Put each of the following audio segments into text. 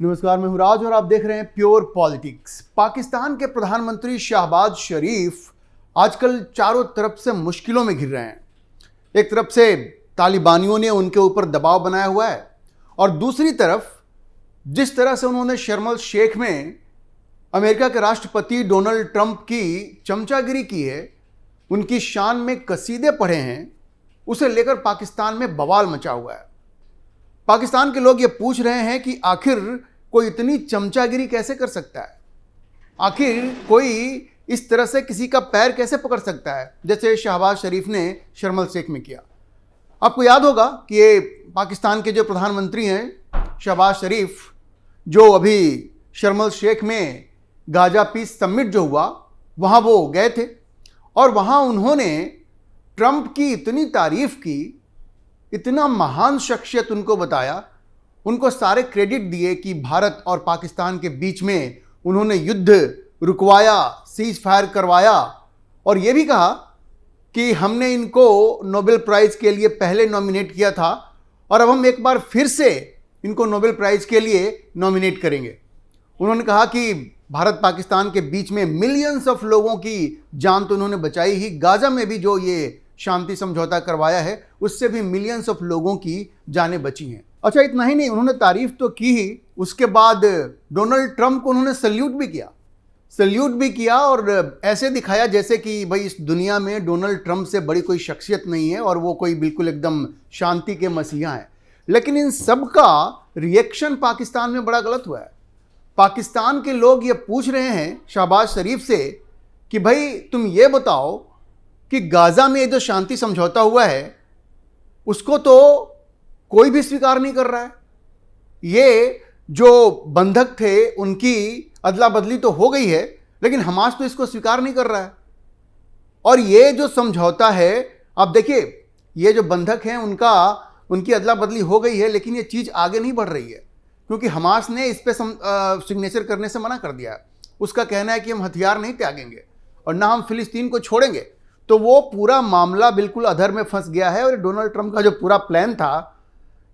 नमस्कार, मैं हूं राज और आप देख रहे हैं प्योर पॉलिटिक्स। पाकिस्तान के प्रधानमंत्री शहबाज शरीफ आजकल चारों तरफ से मुश्किलों में घिर रहे हैं। एक तरफ से तालिबानियों ने उनके ऊपर दबाव बनाया हुआ है और दूसरी तरफ जिस तरह से उन्होंने शर्म एल शेख में अमेरिका के राष्ट्रपति डोनाल्ड ट्रंप की चमचागिरी की है, उनकी शान में कसीदे पढ़े हैं, उसे लेकर पाकिस्तान में बवाल मचा हुआ है। पाकिस्तान के लोग ये पूछ रहे हैं कि आखिर कोई इतनी चमचागिरी कैसे कर सकता है, आखिर कोई इस तरह से किसी का पैर कैसे पकड़ सकता है जैसे शहबाज शरीफ ने शर्म एल शेख में किया। आपको याद होगा कि ये पाकिस्तान के जो प्रधानमंत्री हैं शहबाज शरीफ, जो अभी शर्म एल शेख में गाजा पीस समिट जो हुआ वहाँ वो गए थे और वहाँ उन्होंने ट्रंप की इतनी तारीफ की, इतना महान शख्सियत उनको बताया, उनको सारे क्रेडिट दिए कि भारत और पाकिस्तान के बीच में उन्होंने युद्ध रुकवाया, सीज फायर करवाया और ये भी कहा कि हमने इनको नोबेल प्राइज़ के लिए पहले नॉमिनेट किया था और अब हम एक बार फिर से इनको नोबेल प्राइज़ के लिए नॉमिनेट करेंगे। उन्होंने कहा कि भारत पाकिस्तान के बीच में मिलियंस ऑफ लोगों की जान तो उन्होंने बचाई ही, गाजा में भी जो ये शांति समझौता करवाया है उससे भी मिलियंस ऑफ लोगों की जानें बची हैं। अच्छा, इतना ही नहीं, उन्होंने तारीफ तो की ही, उसके बाद डोनाल्ड ट्रंप को उन्होंने सल्यूट भी किया और ऐसे दिखाया जैसे कि भाई इस दुनिया में डोनाल्ड ट्रंप से बड़ी कोई शख्सियत नहीं है और वो कोई बिल्कुल एकदम शांति के मसीहा हैं। लेकिन इन सब का रिएक्शन पाकिस्तान में बड़ा गलत हुआ है। पाकिस्तान के लोग ये पूछ रहे हैं शहबाज शरीफ से कि भाई तुम ये बताओ कि गाजा में जो शांति समझौता हुआ है उसको तो कोई भी स्वीकार नहीं कर रहा है। ये जो बंधक थे उनकी अदला बदली तो हो गई है, लेकिन हमास तो इसको स्वीकार नहीं कर रहा है। और ये जो समझौता है, आप देखिए, ये जो बंधक हैं उनकी अदला बदली हो गई है, लेकिन ये चीज़ आगे नहीं बढ़ रही है क्योंकि हमास ने इस पर सिग्नेचर करने से मना कर दिया है। उसका कहना है कि हम हथियार नहीं त्यागेंगे और ना हम फिलिस्तीन को छोड़ेंगे। तो वो पूरा मामला बिल्कुल अधर में फंस गया है और डोनाल्ड ट्रंप का जो पूरा प्लान था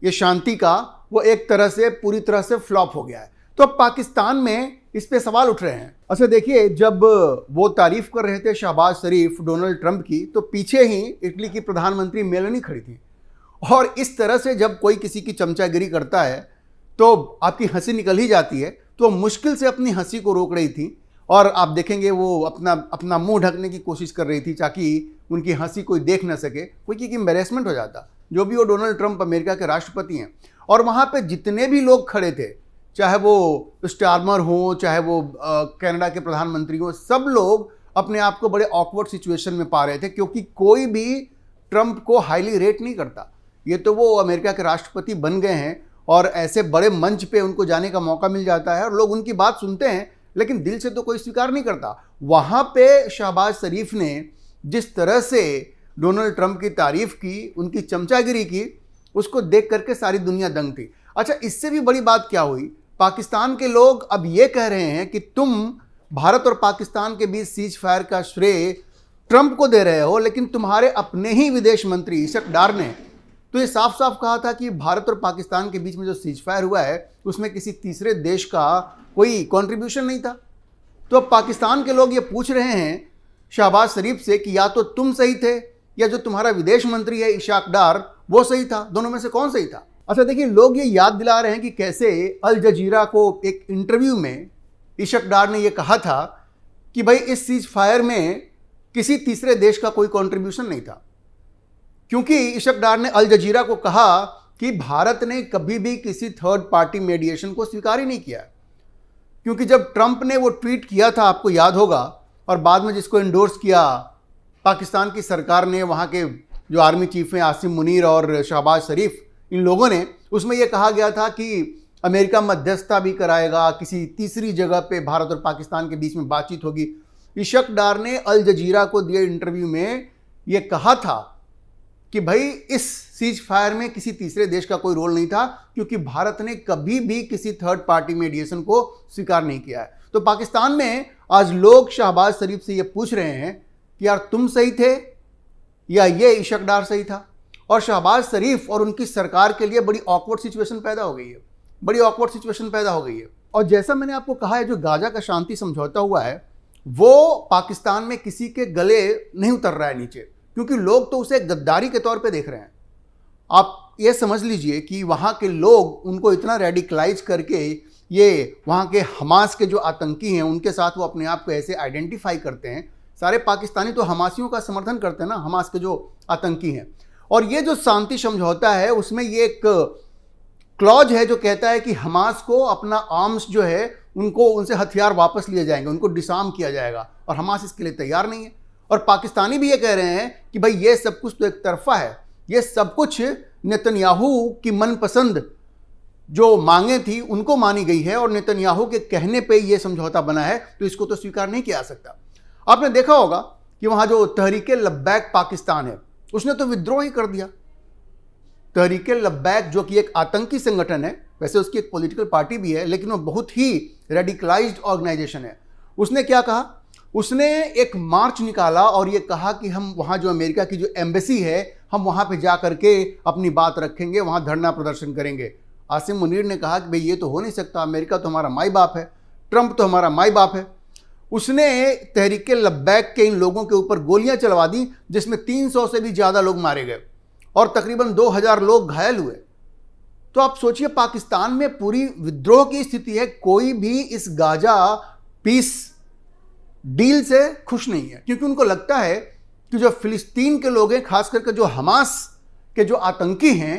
ये शांति का, वो एक तरह से पूरी तरह से फ्लॉप हो गया है। तो अब पाकिस्तान में इस पे सवाल उठ रहे हैं। अच्छा देखिए, जब वो तारीफ कर रहे थे शहबाज शरीफ डोनाल्ड ट्रंप की, तो पीछे ही इटली की प्रधानमंत्री मेलानी खड़ी थी और इस तरह से जब कोई किसी की चमचागिरी करता है तो आपकी हंसी निकल ही जाती है। तो मुश्किल से अपनी हंसी को रोक रही थी और आप देखेंगे वो अपना मुंह ढकने की कोशिश कर रही थी ताकि उनकी हंसी कोई देख ना सके, क्योंकि एम्बैरेसमेंट हो जाता। जो भी वो डोनाल्ड ट्रंप अमेरिका के राष्ट्रपति हैं और वहाँ पे जितने भी लोग खड़े थे, चाहे वो स्टारमर हो, चाहे वो कनाडा के प्रधानमंत्री हो, सब लोग अपने आप को बड़े ऑकवर्ड सिचुएशन में पा रहे थे क्योंकि कोई भी ट्रंप को हाईली रेट नहीं करता। ये तो वो अमेरिका के राष्ट्रपति बन गए हैं और ऐसे बड़े मंच पे उनको जाने का मौका मिल जाता है और लोग उनकी बात सुनते हैं, लेकिन दिल से तो कोई स्वीकार नहीं करता। वहाँ पे शहबाज शरीफ ने जिस तरह से डोनाल्ड ट्रंप की तारीफ की, उनकी चमचागिरी की, उसको देख करके सारी दुनिया दंग थी। अच्छा, इससे भी बड़ी बात क्या हुई, पाकिस्तान के लोग अब ये कह रहे हैं कि तुम भारत और पाकिस्तान के बीच सीज फायर का श्रेय ट्रंप को दे रहे हो, लेकिन तुम्हारे अपने ही विदेश मंत्री इशक डार ने तो ये साफ साफ कहा था कि भारत और पाकिस्तान के बीच में जो सीज फायर हुआ है उसमें किसी तीसरे देश का कोई कंट्रीब्यूशन नहीं था। तो अब पाकिस्तान के लोग ये पूछ रहे हैं शहबाज शरीफ से कि या तो तुम सही थे या जो तुम्हारा विदेश मंत्री है इशाक डार वो सही था, दोनों में से कौन सही था। अच्छा देखिए, लोग ये याद दिला रहे हैं कि कैसे अल जजीरा को एक इंटरव्यू में इशक डार ने यह कहा था कि भाई इस सीज फायर में किसी तीसरे देश का कोई कंट्रीब्यूशन नहीं था, क्योंकि इशक डार ने अल जजीरा को कहा कि भारत ने कभी भी किसी थर्ड पार्टी मीडिएशन को स्वीकार ही नहीं किया। क्योंकि जब ट्रंप ने वो ट्वीट किया था, आपको याद होगा, और बाद में जिसको एंडोर्स किया पाकिस्तान की सरकार ने, वहाँ के जो आर्मी चीफ हैं आसिम मुनीर और शहबाज शरीफ, इन लोगों ने, उसमें यह कहा गया था कि अमेरिका मध्यस्थता भी कराएगा, किसी तीसरी जगह पे भारत और पाकिस्तान के बीच में बातचीत होगी। इशक डार ने अल जजीरा को दिए इंटरव्यू में ये कहा था कि भाई इस सीज फायर में किसी तीसरे देश का कोई रोल नहीं था, क्योंकि भारत ने कभी भी किसी थर्ड पार्टी मीडिएशन को स्वीकार नहीं किया है। तो पाकिस्तान में आज लोग शहबाज शरीफ से ये पूछ रहे हैं कि यार तुम सही थे या ये इशक डार सही था। और शहबाज शरीफ और उनकी सरकार के लिए बड़ी ऑकवर्ड सिचुएशन पैदा हो गई है। बड़ी ऑकवर्ड सिचुएशन पैदा हो गई है। और जैसा मैंने आपको कहा है, जो गाजा का शांति समझौता हुआ है वो पाकिस्तान में किसी के गले नहीं उतर रहा है नीचे, क्योंकि लोग तो उसे गद्दारी के तौर पे देख रहे हैं। आप ये समझ लीजिए कि वहाँ के लोग उनको इतना रेडिकलाइज करके, ये वहाँ के हमास के जो आतंकी हैं उनके साथ वो अपने आप को ऐसे आइडेंटिफाई करते हैं। सारे पाकिस्तानी तो हमासियों का समर्थन करते हैं ना, हमास के जो आतंकी हैं। और ये जो शांति समझौता है उसमें ये एक क्लॉज है जो कहता है कि हमास को अपना आर्म्स जो है उनसे हथियार वापस लिए जाएंगे, उनको डिसआर्म किया जाएगा, और हमास इसके लिए तैयार नहीं है। और पाकिस्तानी भी ये कह रहे हैं कि भाई ये सब कुछ तो एक तरफा है, ये सब कुछ नेतन्याहू की मनपसंद जो मांगे थी उनको मानी गई है, और नेतन्याहू के कहने पे ये समझौता बना है, तो इसको तो स्वीकार नहीं किया जा सकता। आपने देखा होगा कि वहां जो तहरीके लब्बैक पाकिस्तान है उसने तो विद्रोह ही कर दिया। तहरीके लब्बैक जो कि एक आतंकी संगठन है, वैसे उसकी एक पॉलिटिकल पार्टी भी है, लेकिन वो बहुत ही रेडिकलाइज्ड ऑर्गेनाइजेशन है। उसने क्या कहा, उसने एक मार्च निकाला और ये कहा कि हम वहाँ जो अमेरिका की जो एम्बेसी है हम वहाँ पे जा करके अपनी बात रखेंगे, वहाँ धरना प्रदर्शन करेंगे। आसिम मुनीर ने कहा कि भाई ये तो हो नहीं सकता, अमेरिका तो हमारा माई बाप है, ट्रंप तो हमारा माई बाप है। उसने तहरीके लब्बैक के इन लोगों के ऊपर गोलियां चलवा दी, जिसमें 300 से भी ज़्यादा लोग मारे गए और तकरीबन 2000 लोग घायल हुए। तो आप सोचिए, पाकिस्तान में पूरी विद्रोह की स्थिति है। कोई भी इस गाजा पीस डील से खुश नहीं है, क्योंकि उनको लगता है कि जो फिलिस्तीन के लोग हैं, खास करके जो हमास के जो आतंकी हैं,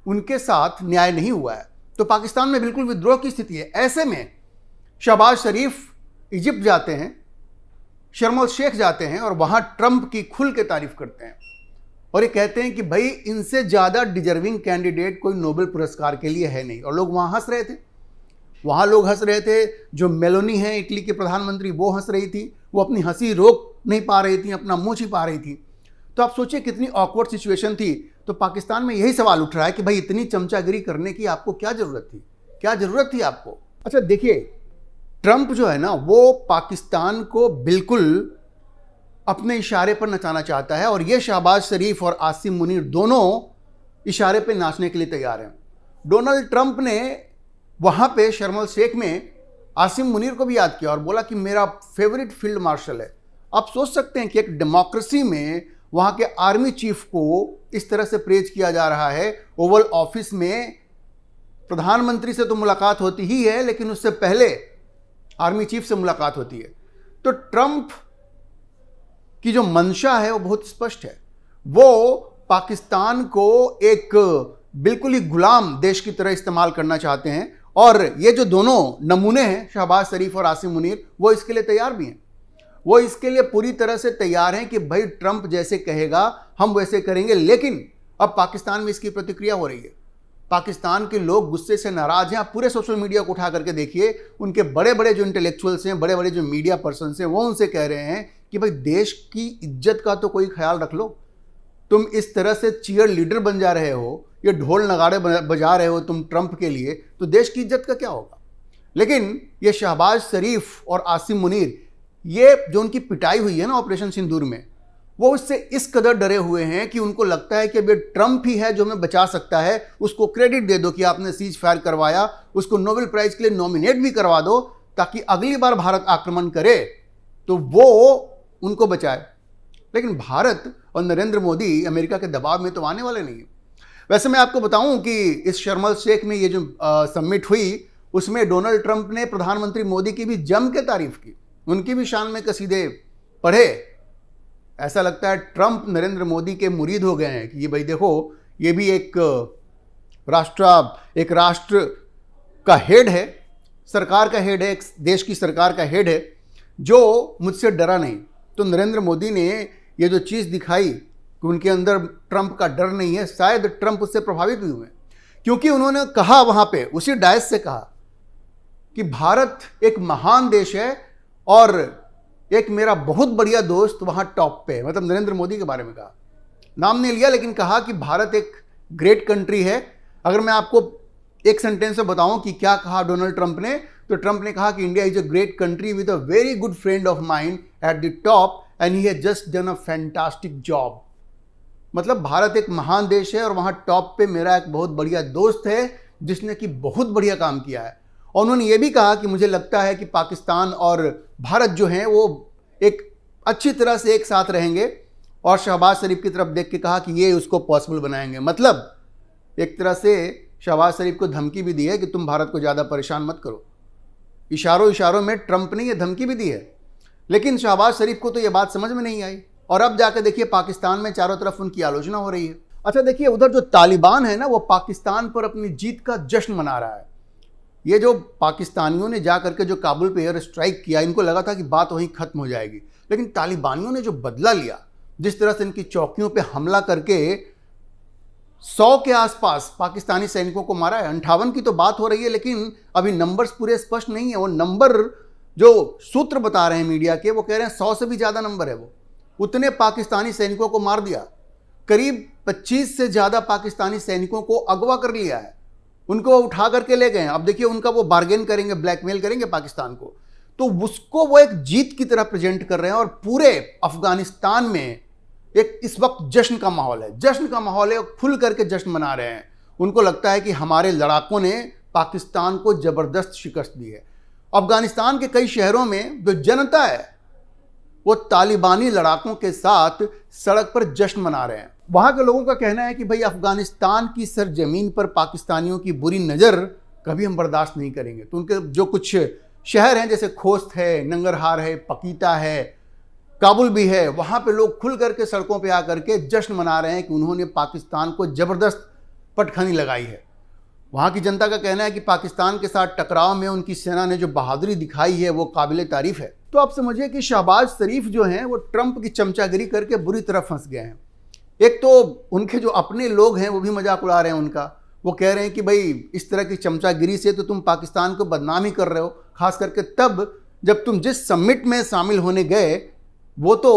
उनके साथ न्याय नहीं हुआ है। तो पाकिस्तान में बिल्कुल विद्रोह की स्थिति है। ऐसे में शहबाज शरीफ इजिप्ट जाते हैं, शर्म अल शेख जाते हैं और वहां ट्रंप की खुल के तारीफ करते हैं और ये कहते हैं कि भाई इनसे ज़्यादा डिजर्विंग कैंडिडेट कोई नोबेल पुरस्कार के लिए है नहीं। और लोग वहाँ हंस रहे थे, वहाँ लोग हंस रहे थे। जो मेलोनी है इटली की प्रधानमंत्री, वो हंस रही थी, वो अपनी हंसी रोक नहीं पा रही थी, अपना मुँह छिपा रही थी। तो आप सोचिए कितनी ऑकवर्ड सिचुएशन थी। तो पाकिस्तान में यही सवाल उठ रहा है कि भाई इतनी चमचागिरी करने की आपको क्या ज़रूरत थी, क्या ज़रूरत थी आपको। अच्छा देखिए, ट्रंप जो है ना, वो पाकिस्तान को बिल्कुल अपने इशारे पर नचाना चाहता है और ये शहबाज शरीफ और आसिम मुनीर दोनों इशारे पे नाचने के लिए तैयार हैं। डोनाल्ड ट्रंप ने वहाँ पे शर्म अल शेख में आसिम मुनीर को भी याद किया और बोला कि मेरा फेवरेट फील्ड मार्शल है। आप सोच सकते हैं कि एक डेमोक्रेसी में वहाँ के आर्मी चीफ को इस तरह से प्रेज किया जा रहा है। ओवल ऑफिस में प्रधानमंत्री से तो मुलाकात होती ही है, लेकिन उससे पहले आर्मी चीफ से मुलाकात होती है। तो ट्रंप की जो मंशा है वो बहुत स्पष्ट है। वो पाकिस्तान को एक बिल्कुल ही गुलाम देश की तरह इस्तेमाल करना चाहते हैं और ये जो दोनों नमूने हैं, शहबाज शरीफ और आसिम मुनीर, वो इसके लिए तैयार भी हैं। वो इसके लिए पूरी तरह से तैयार हैं कि भाई ट्रंप जैसे कहेगा हम वैसे करेंगे। लेकिन अब पाकिस्तान में इसकी प्रतिक्रिया हो रही है। पाकिस्तान के लोग गुस्से से नाराज हैं। आप पूरे सोशल मीडिया को उठा करके देखिए, उनके बड़े बड़े जो इंटेलेक्चुअल्स हैं, बड़े बड़े जो मीडिया पर्सन्स हैं, वो उनसे कह रहे हैं कि भाई देश की इज्जत का तो कोई ख्याल रख लो। तुम इस तरह से चीयर लीडर बन जा रहे हो, ये ढोल नगाड़े बजा रहे हो तुम ट्रंप के लिए, तो देश की इज्जत का क्या होगा। लेकिन ये शहबाज शरीफ और आसिम मुनीर, ये जो उनकी पिटाई हुई है ना ऑपरेशन सिंदूर में, वो उससे इस कदर डरे हुए हैं कि उनको लगता है कि अब ये ट्रंप ही है जो हमें बचा सकता है। उसको क्रेडिट दे दो कि आपने सीज फायर करवाया, उसको नोबेल प्राइज के लिए नॉमिनेट भी करवा दो, ताकि अगली बार भारत आक्रमण करे तो वो उनको बचाए। लेकिन भारत और नरेंद्र मोदी अमेरिका के दबाव में तो आने वाले नहीं है। वैसे मैं आपको बताऊं कि इस शर्म अल शेख में ये जो समिट हुई, उसमें डोनाल्ड ट्रंप ने प्रधानमंत्री मोदी की भी जम के तारीफ की, उनकी भी शान में कसीदे पढ़े। ऐसा लगता है ट्रंप नरेंद्र मोदी के मुरीद हो गए हैं कि ये भाई देखो, ये भी एक राष्ट्र का हेड है, सरकार का हेड है, एक देश की सरकार का हेड है, जो मुझसे डरा नहीं। तो नरेंद्र मोदी ने ये जो चीज़ दिखाई कि उनके अंदर ट्रंप का डर नहीं है, शायद ट्रंप उससे प्रभावित भी हुए, क्योंकि उन्होंने कहा वहाँ पे उसी डायस से कहा कि भारत एक महान देश है और एक मेरा बहुत बढ़िया दोस्त वहाँ टॉप पे, मतलब नरेंद्र मोदी के बारे में कहा। नाम नहीं लिया, लेकिन कहा कि भारत एक ग्रेट कंट्री है। अगर मैं आपको एक सेंटेंस में बताऊं कि क्या कहा डोनाल्ड ट्रंप ने, तो ट्रंप ने कहा कि India is a great country with a very good friend of mind at the top and he has just done a fantastic job. मतलब भारत एक महान देश है और वहाँ टॉप पे मेरा एक बहुत बढ़िया दोस्त है जिसने कि बहुत बढ़िया काम किया है। और उन्होंने ये भी कहा कि मुझे लगता है कि पाकिस्तान और भारत जो हैं वो एक अच्छी तरह से एक साथ रहेंगे, और शहबाज शरीफ की तरफ देख के कहा कि ये उसको पॉसिबल बनाएंगे। मतलब एक तरह से शहबाज शरीफ को धमकी भी दी है कि तुम भारत को ज़्यादा परेशान मत करो। इशारों इशारों में ट्रंप ने ये धमकी भी दी है, लेकिन शहबाज शरीफ को तो ये बात समझ में नहीं आई। और अब जाकर देखिए पाकिस्तान में चारों तरफ उनकी आलोचना हो रही है। अच्छा देखिए, उधर जो तालिबान है ना, वो पाकिस्तान पर अपनी जीत का जश्न मना रहा है। ये जो पाकिस्तानियों ने जा करके जो काबुल पे एयर स्ट्राइक किया, इनको लगा था कि बात वहीं खत्म हो जाएगी, लेकिन तालिबानियों ने जो बदला लिया, जिस तरह से इनकी चौकियों पे हमला करके 100 के आसपास पाकिस्तानी सैनिकों को मारा है। 58 की तो बात हो रही है, लेकिन अभी नंबर्स पूरे स्पष्ट नहीं है। वो नंबर जो सूत्र बता रहे हैं मीडिया के, वो कह रहे हैं 100 से भी ज़्यादा नंबर है। वो उतने पाकिस्तानी सैनिकों को मार दिया। करीब 25 से ज़्यादा पाकिस्तानी सैनिकों को अगवा कर लिया है, उनको उठा करके ले गए हैं। अब देखिए उनका वो बार्गेन करेंगे, ब्लैकमेल करेंगे पाकिस्तान को, तो उसको वो एक जीत की तरह प्रेजेंट कर रहे हैं। और पूरे अफगानिस्तान में एक इस वक्त जश्न का माहौल है, जश्न का माहौल है, खुल करके जश्न मना रहे हैं। उनको लगता है कि हमारे लड़ाकों ने पाकिस्तान को जबरदस्त शिकस्त दी है। अफगानिस्तान के कई शहरों में जो जनता है वो तालिबानी लड़ाकों के साथ सड़क पर जश्न मना रहे हैं। वहां के लोगों का कहना है कि भाई अफगानिस्तान की सरजमीन पर पाकिस्तानियों की बुरी नज़र कभी हम बर्दाश्त नहीं करेंगे। तो उनके जो कुछ शहर हैं, जैसे खोस्त है, नंगरहार है, पकीता है, काबुल भी है, वहाँ पे लोग खुल करके सड़कों पे आकर के जश्न मना रहे हैं कि उन्होंने पाकिस्तान को ज़बरदस्त पटखनी लगाई है। वहाँ की जनता का कहना है कि पाकिस्तान के साथ टकराव में उनकी सेना ने जो बहादुरी दिखाई है वो काबिल तारीफ है। तो आप समझिए कि शहबाज शरीफ जो हैं वो ट्रंप की चमचागिरी करके बुरी तरह फंस गए हैं। एक तो उनके जो अपने लोग हैं वो भी मजाक उड़ा रहे हैं उनका। वो कह रहे हैं कि भाई इस तरह की चमचागिरी से तो तुम पाकिस्तान को बदनाम ही कर रहे हो, खास करके तब जब तुम जिस समिट में शामिल होने गए वो तो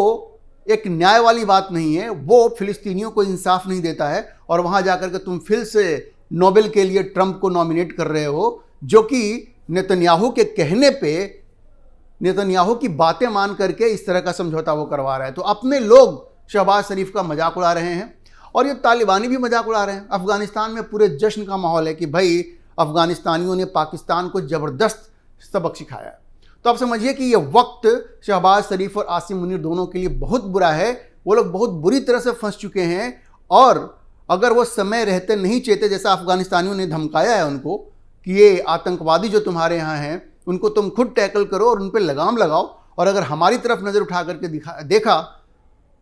एक न्याय वाली बात नहीं है, वो फिलिस्तीनियों को इंसाफ नहीं देता है, और वहाँ जाकर के तुम फिर से नोबेल के लिए ट्रंप को नॉमिनेट कर रहे हो, जो कि नेतन्याहू के कहने पे, नेतन्याहू की बातें मान करके इस तरह का समझौता वो करवा रहा है। तो अपने लोग शहबाज शरीफ का मजाक उड़ा रहे हैं और ये तालिबानी भी मजाक उड़ा रहे हैं। अफगानिस्तान में पूरे जश्न का माहौल है कि भाई अफगानिस्तानियों ने पाकिस्तान को ज़बरदस्त सबक सिखाया है। तो आप समझिए कि ये वक्त शहबाज शरीफ और आसिम मुनीर दोनों के लिए बहुत बुरा है। वो लोग बहुत बुरी तरह से फंस चुके हैं, और अगर वो समय रहते नहीं चाहते, जैसा अफगानिस्तानियों ने धमकाया है उनको कि ये आतंकवादी जो तुम्हारे यहाँ हैं उनको तुम खुद टैकल करो और उन पर लगाम लगाओ, और अगर हमारी तरफ नज़र उठा करके देखा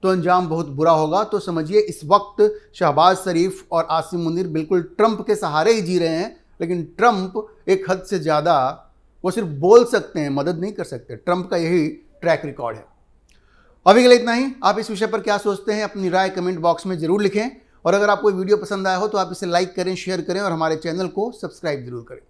तो अंजाम बहुत बुरा होगा। तो समझिए इस वक्त शहबाज शरीफ और आसिम मुनीर बिल्कुल ट्रंप के सहारे ही जी रहे हैं, लेकिन ट्रंप एक हद से ज़्यादा वो सिर्फ बोल सकते हैं, मदद नहीं कर सकते। ट्रंप का यही ट्रैक रिकॉर्ड है। अभी के लिए इतना ही। आप इस विषय पर क्या सोचते हैं, अपनी राय कमेंट बॉक्स में ज़रूर लिखें, और अगर आपको वीडियो पसंद आया हो तो आप इसे लाइक करें, शेयर करें और हमारे चैनल को सब्सक्राइब जरूर करें।